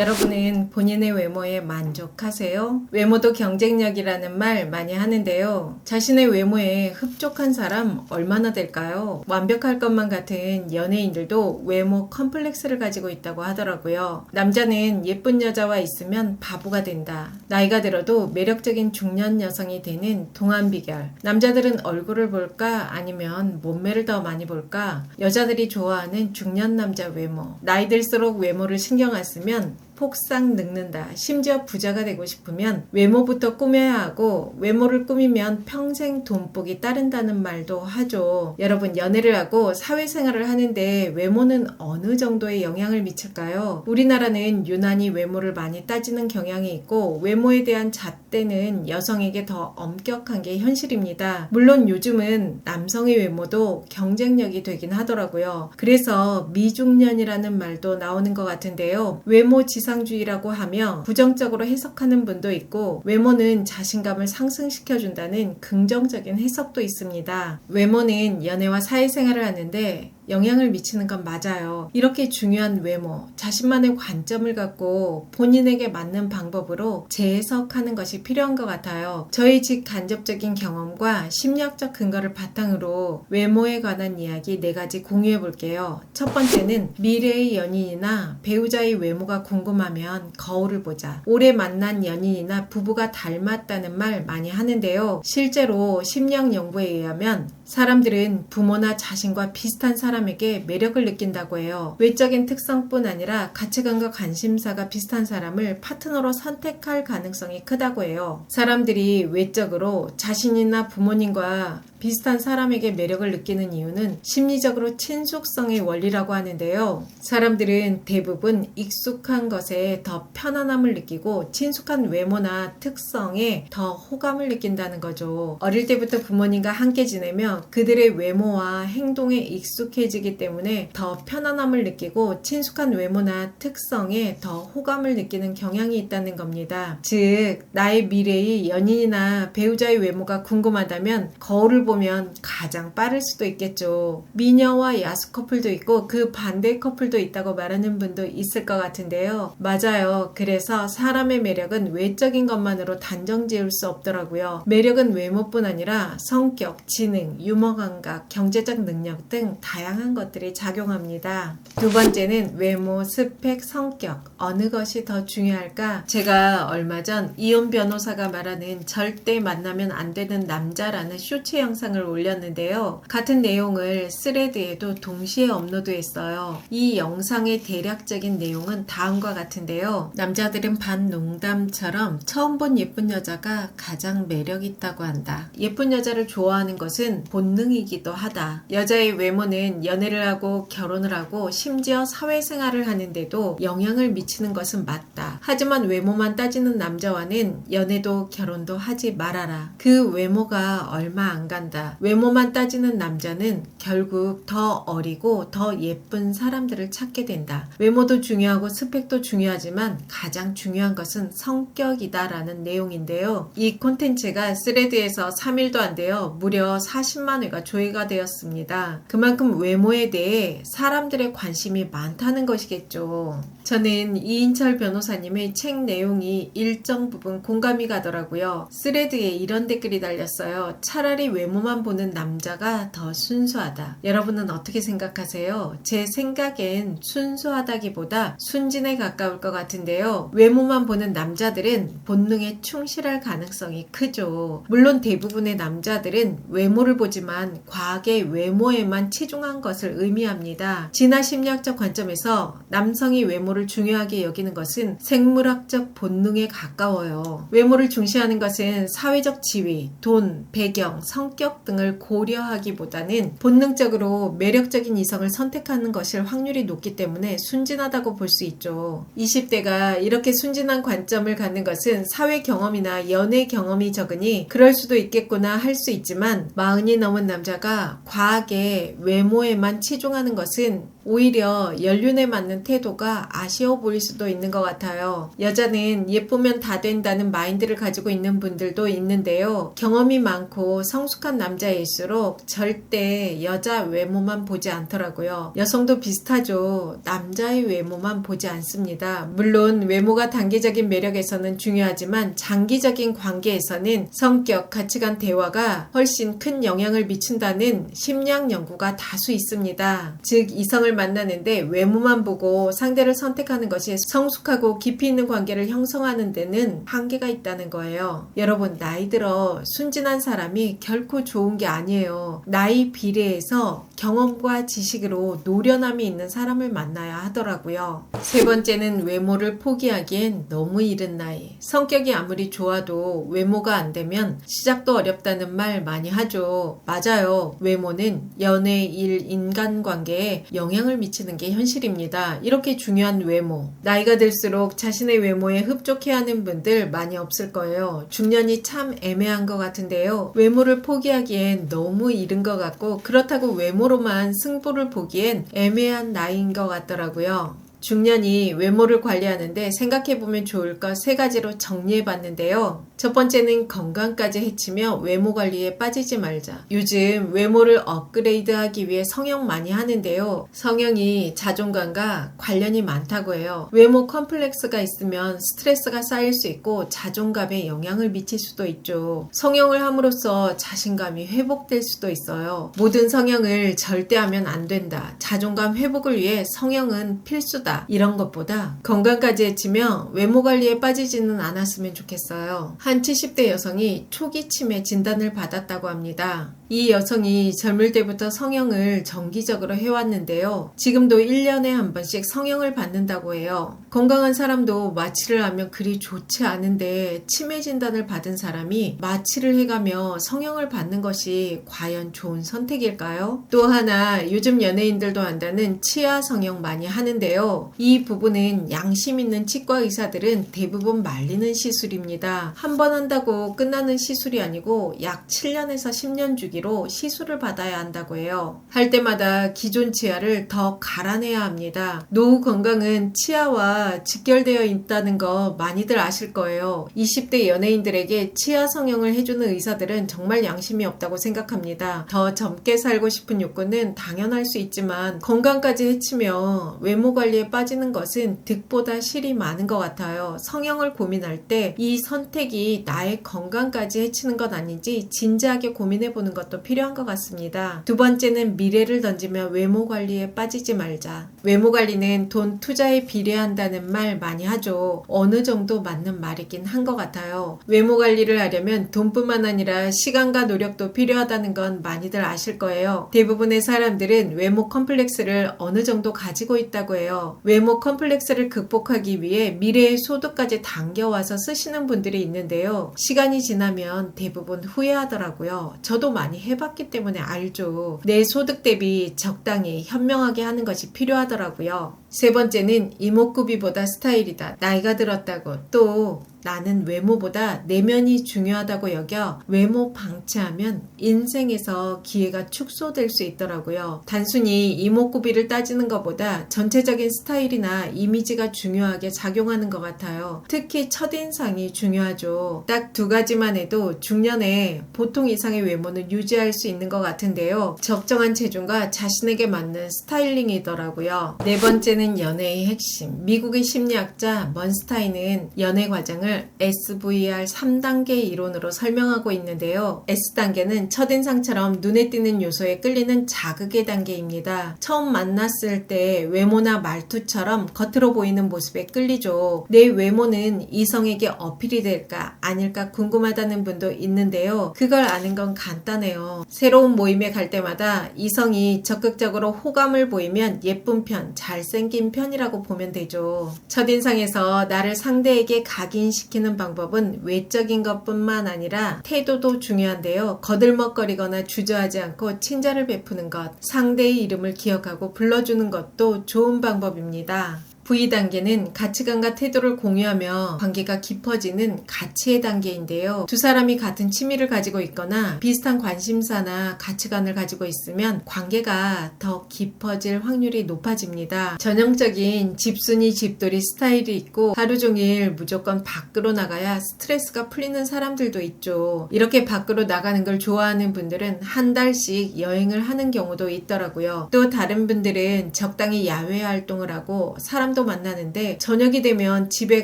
여러분은 본인의 외모에 만족하세요? 외모도 경쟁력이라는 말 많이 하는데요. 자신의 외모에 흡족한 사람 얼마나 될까요? 완벽할 것만 같은 연예인들도 외모 컴플렉스를 가지고 있다고 하더라고요. 남자는 예쁜 여자와 있으면 바보가 된다. 나이가 들어도 매력적인 중년 여성이 되는 동안 비결. 남자들은 얼굴을 볼까 아니면 몸매를 더 많이 볼까? 여자들이 좋아하는 중년 남자 외모. 나이 들수록 외모를 신경 안 쓰면 폭삭 늙는다. 심지어 부자가 되고 싶으면 외모부터 꾸며야 하고 외모를 꾸미면 평생 돈복이 따른다는 말도 하죠. 여러분, 연애를 하고 사회생활을 하는데 외모는 어느 정도의 영향을 미칠까요? 우리나라는 유난히 외모를 많이 따지는 경향이 있고 외모에 대한 잣대는 여성에게 더 엄격한 게 현실입니다. 물론 요즘은 남성의 외모도 경쟁력이 되긴 하더라고요. 그래서 미중년이라는 말도 나오는 것 같은데요. 외모 지상주의라고 하며 부정적으로 해석하는 분도 있고 외모는 자신감을 상승시켜준다는 긍정적인 해석도 있습니다. 외모는 연애와 사회생활을 하는데 영향을 미치는 건 맞아요. 이렇게 중요한 외모, 자신만의 관점을 갖고 본인에게 맞는 방법으로 재해석하는 것이 필요한 것 같아요. 저의 직간접적인 경험과 심리학적 근거를 바탕으로 외모에 관한 이야기 4가지 공유해 볼게요. 첫 번째는 미래의 연인이나 배우자의 외모가 궁금하면 거울을 보자. 올해 만난 연인이나 부부가 닮았다는 말 많이 하는데요. 실제로 심리학 연구에 의하면 사람들은 부모나 자신과 비슷한 사람에게 매력을 느낀다고 해요. 외적인 특성뿐 아니라 가치관과 관심사가 비슷한 사람을 파트너로 선택할 가능성이 크다고 해요. 사람들이 외적으로 자신이나 부모님과 비슷한 사람에게 매력을 느끼는 이유는 심리적으로 친숙성의 원리라고 하는데요. 사람들은 대부분 익숙한 것에 더 편안함을 느끼고 친숙한 외모나 특성에 더 호감을 느낀다는 거죠. 어릴 때부터 부모님과 함께 지내며 그들의 외모와 행동에 익숙해지기 때문에 더 편안함을 느끼고 친숙한 외모나 특성에 더 호감을 느끼는 경향이 있다는 겁니다. 즉, 나의 미래의 연인이나 배우자의 외모가 궁금하다면 거울을 보면 가장 빠를 수도 있겠죠. 미녀와 야수 커플도 있고 그 반대 커플도 있다고 말하는 분도 있을 것 같은데요. 맞아요. 그래서 사람의 매력은 외적인 것만으로 단정 지을 수 없더라고요. 매력은 외모뿐 아니라 성격, 지능, 유머 감각, 경제적 능력 등 다양한 것들이 작용합니다. 두 번째는 외모, 스펙, 성격. 어느 것이 더 중요할까? 제가 얼마 전 이혼 변호사가 말하는 절대 만나면 안 되는 남자라는 쇼츠 영상을 올렸는데요. 같은 내용을 스레드에도 동시에 업로드했어요. 이 영상의 대략적인 내용은 다음과 같은데요. 남자들은 반농담처럼 처음 본 예쁜 여자가 가장 매력 있다고 한다. 예쁜 여자를 좋아하는 것은 본능이기도 하다. 여자의 외모는 연애를 하고 결혼을 하고 심지어 사회생활을 하는데도 영향을 미치는 것은 맞다. 하지만 외모만 따지는 남자와는 연애도 결혼도 하지 말아라. 그 외모가 얼마 안 간다. 외모만 따지는 남자는 결국 더 어리고 더 예쁜 사람들을 찾게 된다. 외모도 중요하고 스펙도 중요하지만 가장 중요한 것은 성격이다라는 내용인데요. 이 콘텐츠가 스레드에서 3일도 안 돼요. 무려 40만 회가 조회가 되었습니다. 그만큼 외모에 대해 사람들의 관심이 많다는 것이겠죠. 저는 이인철 변호사님의 책 내용이 일정 부분 공감이 가더라고요. 스레드에 이런 댓글이 달렸어요. 차라리 외모만 보는 남자가 더 순수하다. 여러분은 어떻게 생각하세요? 제 생각엔 순수하다기보다 순진에 가까울 것 같은데요. 외모만 보는 남자들은 본능에 충실할 가능성이 크죠. 물론 대부분의 남자들은 외모를 보지만 과하게 외모에만 치중한 것을 의미합니다. 진화 심리학적 관점에서 남성이 외모를 중요하게 여기는 것은 생물학적 본능에 가까워요. 외모를 중시하는 것은 사회적 지위, 돈, 배경, 성격 등을 고려하기보다는 본능적으로 매력적인 이성을 선택하는 것일 확률이 높기 때문에 순진하다고 볼 수 있죠. 20대가 이렇게 순진한 관점을 갖는 것은 사회 경험이나 연애 경험이 적으니 그럴 수도 있겠구나 할 수 있지만 40이 넘은 남자가 과하게 외모에만 치중하는 것은 오히려 연륜에 맞는 태도가 아쉬워 보일 수도 있는 것 같아요. 여자는 예쁘면 다 된다는 마인드를 가지고 있는 분들도 있는데요. 경험이 많고 성숙한 남자일수록 절대 여자 외모만 보지 않더라고요. 여성도 비슷하죠. 남자의 외모만 보지 않습니다. 물론 외모가 단기적인 매력에서는 중요하지만 장기적인 관계에서는 성격, 가치관, 대화가 훨씬 큰 영향을 미친다는 심리학 연구가 다수 있습니다. 즉 이성을 만나는데 외모만 보고 상대를 선택하는 것이 성숙하고 깊이 있는 관계를 형성하는 데는 한계가 있다는 거예요. 여러분, 나이 들어 순진한 사람이 결코 좋은 게 아니에요. 나이 비례해서 경험과 지식으로 노련함이 있는 사람을 만나야 하더라고요. 세 번째는 외모를 포기하기엔 너무 이른 나이. 성격이 아무리 좋아도 외모가 안 되면 시작도 어렵다는 말 많이 하죠. 맞아요. 외모는 연애, 일, 인간관계에 영향을 미치는 게 현실입니다. 이렇게 중요한 외모. 나이가 들수록 자신의 외모에 흡족해하는 분들 많이 없을 거예요. 중년이 참 애매한 것 같은데요. 외모를 포기하기엔 너무 이른 것 같고 그렇다고 외모로만 승부를 보기엔 애매한 나이인 것 같더라고요. 중년이 외모를 관리하는데 생각해보면 좋을 것 세 가지로 정리해봤는데요. 첫 번째는 건강까지 해치며 외모 관리에 빠지지 말자. 요즘 외모를 업그레이드하기 위해 성형 많이 하는데요. 성형이 자존감과 관련이 많다고 해요. 외모 컴플렉스가 있으면 스트레스가 쌓일 수 있고 자존감에 영향을 미칠 수도 있죠. 성형을 함으로써 자신감이 회복될 수도 있어요. 모든 성형을 절대 하면 안 된다. 자존감 회복을 위해 성형은 필수다. 이런 것보다 건강까지 해치며 외모 관리에 빠지지는 않았으면 좋겠어요. 한 70대 여성이 초기 치매 진단을 받았다고 합니다. 이 여성이 젊을 때부터 성형을 정기적으로 해왔는데요. 지금도 1년에 한 번씩 성형을 받는다고 해요. 건강한 사람도 마취를 하면 그리 좋지 않은데 치매 진단을 받은 사람이 마취를 해가며 성형을 받는 것이 과연 좋은 선택일까요? 또 하나 요즘 연예인들도 한다는 치아 성형 많이 하는데요. 이 부분은 양심 있는 치과 의사들은 대부분 말리는 시술입니다. 한 번 한다고 끝나는 시술이 아니고 약 7년에서 10년 주기로 시술을 받아야 한다고 해요. 할 때마다 기존 치아를 더 갈아내야 합니다. 노후 건강은 치아와 직결되어 있다는 거 많이들 아실 거예요. 20대 연예인들에게 치아 성형을 해주는 의사들은 정말 양심이 없다고 생각합니다. 더 젊게 살고 싶은 욕구는 당연할 수 있지만 건강까지 해치며 외모 관리에 빠지는 것은 득보다 실이 많은 것 같아요. 성형을 고민할 때 이 선택이 나의 건강까지 해치는 것 아닌지 진지하게 고민해보는 것도 필요한 것 같습니다. 두 번째는 미래를 던지며 외모 관리에 빠지지 말자. 외모 관리는 돈 투자에 비례한다는 말 많이 하죠. 어느 정도 맞는 말이긴 한 것 같아요. 외모 관리를 하려면 돈뿐만 아니라 시간과 노력도 필요하다는 건 많이들 아실 거예요. 대부분의 사람들은 외모 컴플렉스를 어느 정도 가지고 있다고 해요. 외모 컴플렉스를 극복하기 위해 미래의 소득까지 당겨와서 쓰시는 분들이 있는데요. 시간이 지나면 대부분 후회하더라고요. 저도 많이 해봤기 때문에 알죠. 내 소득 대비 적당히 현명하게 하는 것이 필요하더라고요. 세 번째는 이목구비보다 스타일이다. 나이가 들었다고 또 나는 외모보다 내면이 중요하다고 여겨 외모 방치하면 인생에서 기회가 축소될 수 있더라고요. 단순히 이목구비를 따지는 것보다 전체적인 스타일이나 이미지가 중요하게 작용하는 것 같아요. 특히 첫인상이 중요하죠. 딱 두 가지만 해도 중년에 보통 이상의 외모는 유지할 수 있는 것 같은데요. 적정한 체중과 자신에게 맞는 스타일링이더라고요. 네 번째는 연애의 핵심. 미국의 심리학자 먼스타인은 연애 과정을 SVR 3단계 이론으로 설명하고 있는데요. S단계는 첫인상처럼 눈에 띄는 요소에 끌리는 자극의 단계입니다. 처음 만났을 때 외모나 말투처럼 겉으로 보이는 모습에 끌리죠. 내 외모는 이성에게 어필이 될까 아닐까 궁금하다는 분도 있는데요. 그걸 아는 건 간단해요. 새로운 모임에 갈 때마다 이성이 적극적으로 호감을 보이면 예쁜 편, 잘생긴 편이라고 보면 되죠. 첫인상에서 나를 상대에게 각인시키는 방법은 외적인 것뿐만 아니라 태도도 중요한데요. 거들먹거리거나 주저하지 않고 친절을 베푸는 것, 상대의 이름을 기억하고 불러주는 것도 좋은 방법입니다. V 단계는 가치관과 태도를 공유하며 관계가 깊어지는 가치의 단계인데요. 두 사람이 같은 취미를 가지고 있거나 비슷한 관심사나 가치관을 가지고 있으면 관계가 더 깊어질 확률이 높아집니다. 전형적인 집순이 집돌이 스타일이 있고 하루 종일 무조건 밖으로 나가야 스트레스가 풀리는 사람들도 있죠. 이렇게 밖으로 나가는 걸 좋아하는 분들은 한 달씩 여행을 하는 경우도 있더라고요. 또 다른 분들은 적당히 야외 활동을 하고 사람도 만나는데 저녁이 되면 집에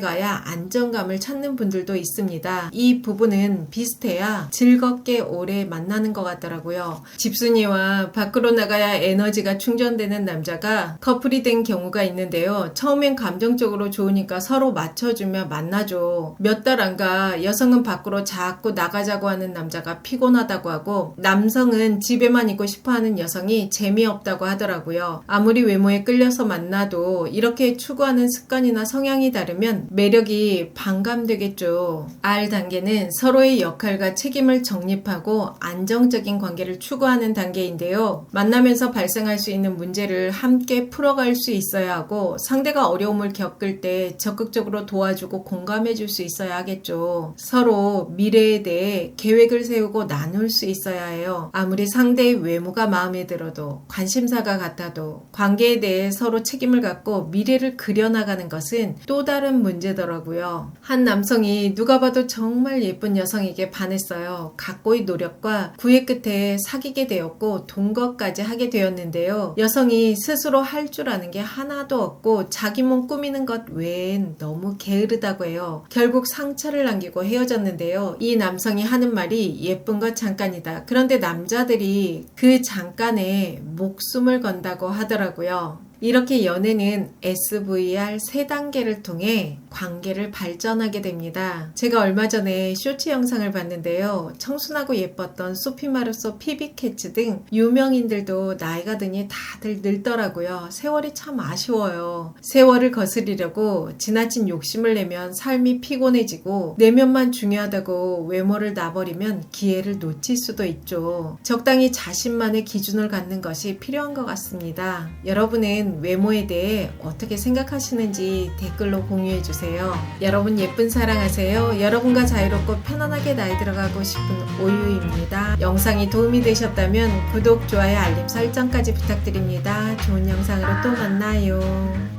가야 안정감을 찾는 분들도 있습니다. 이 부분은 비슷해야 즐겁게 오래 만나는 것 같더라고요. 집순이와 밖으로 나가야 에너지가 충전되는 남자가 커플이 된 경우가 있는데요. 처음엔 감정적으로 좋으니까 서로 맞춰주며 만나죠. 몇 달 안 가 여성은 밖으로 자꾸 나가자고 하는 남자가 피곤하다고 하고 남성은 집에만 있고 싶어하는 여성이 재미없다고 하더라고요. 아무리 외모에 끌려서 만나도 이렇게 추구하는 습관이나 성향이 다르면 매력이 반감되겠죠. R 단계는 서로의 역할과 책임을 정립하고 안정적인 관계를 추구하는 단계인데요. 만나면서 발생할 수 있는 문제를 함께 풀어갈 수 있어야 하고 상대가 어려움을 겪을 때 적극적으로 도와주고 공감해 줄 수 있어야 하겠죠. 서로 미래에 대해 계획을 세우고 나눌 수 있어야 해요. 아무리 상대의 외모가 마음에 들어도 관심사가 같아도 관계에 대해 서로 책임을 갖고 미래를 그려나가는 것은 또 다른 문제더라고요. 한 남성이 누가 봐도 정말 예쁜 여성에게 반했어요. 각고의 노력과 구애 끝에 사귀게 되었고 동거까지 하게 되었는데요. 여성이 스스로 할 줄 아는 게 하나도 없고 자기 몸 꾸미는 것 외엔 너무 게으르다고 해요. 결국 상처를 남기고 헤어졌는데요. 이 남성이 하는 말이 예쁜 것 잠깐이다. 그런데 남자들이 그 잠깐에 목숨을 건다고 하더라고요. 이렇게 연애는 SVR 3단계를 통해 관계를 발전하게 됩니다. 제가 얼마 전에 쇼츠 영상을 봤는데요. 청순하고 예뻤던 소피 마르소, 피비 캐츠 등 유명인들도 나이가 드니 다들 늙더라고요. 세월이 참 아쉬워요. 세월을 거스리려고 지나친 욕심을 내면 삶이 피곤해지고 내면만 중요하다고 외모를 놔버리면 기회를 놓칠 수도 있죠. 적당히 자신만의 기준을 갖는 것이 필요한 것 같습니다. 여러분은 외모에 대해 어떻게 생각하시는지 댓글로 공유해주세요. 여러분 예쁜 사랑하세요. 여러분과 자유롭고 편안하게 나이 들어가고 싶은 오유입니다. 영상이 도움이 되셨다면 구독, 좋아요, 알림 설정까지 부탁드립니다. 좋은 영상으로 또 만나요.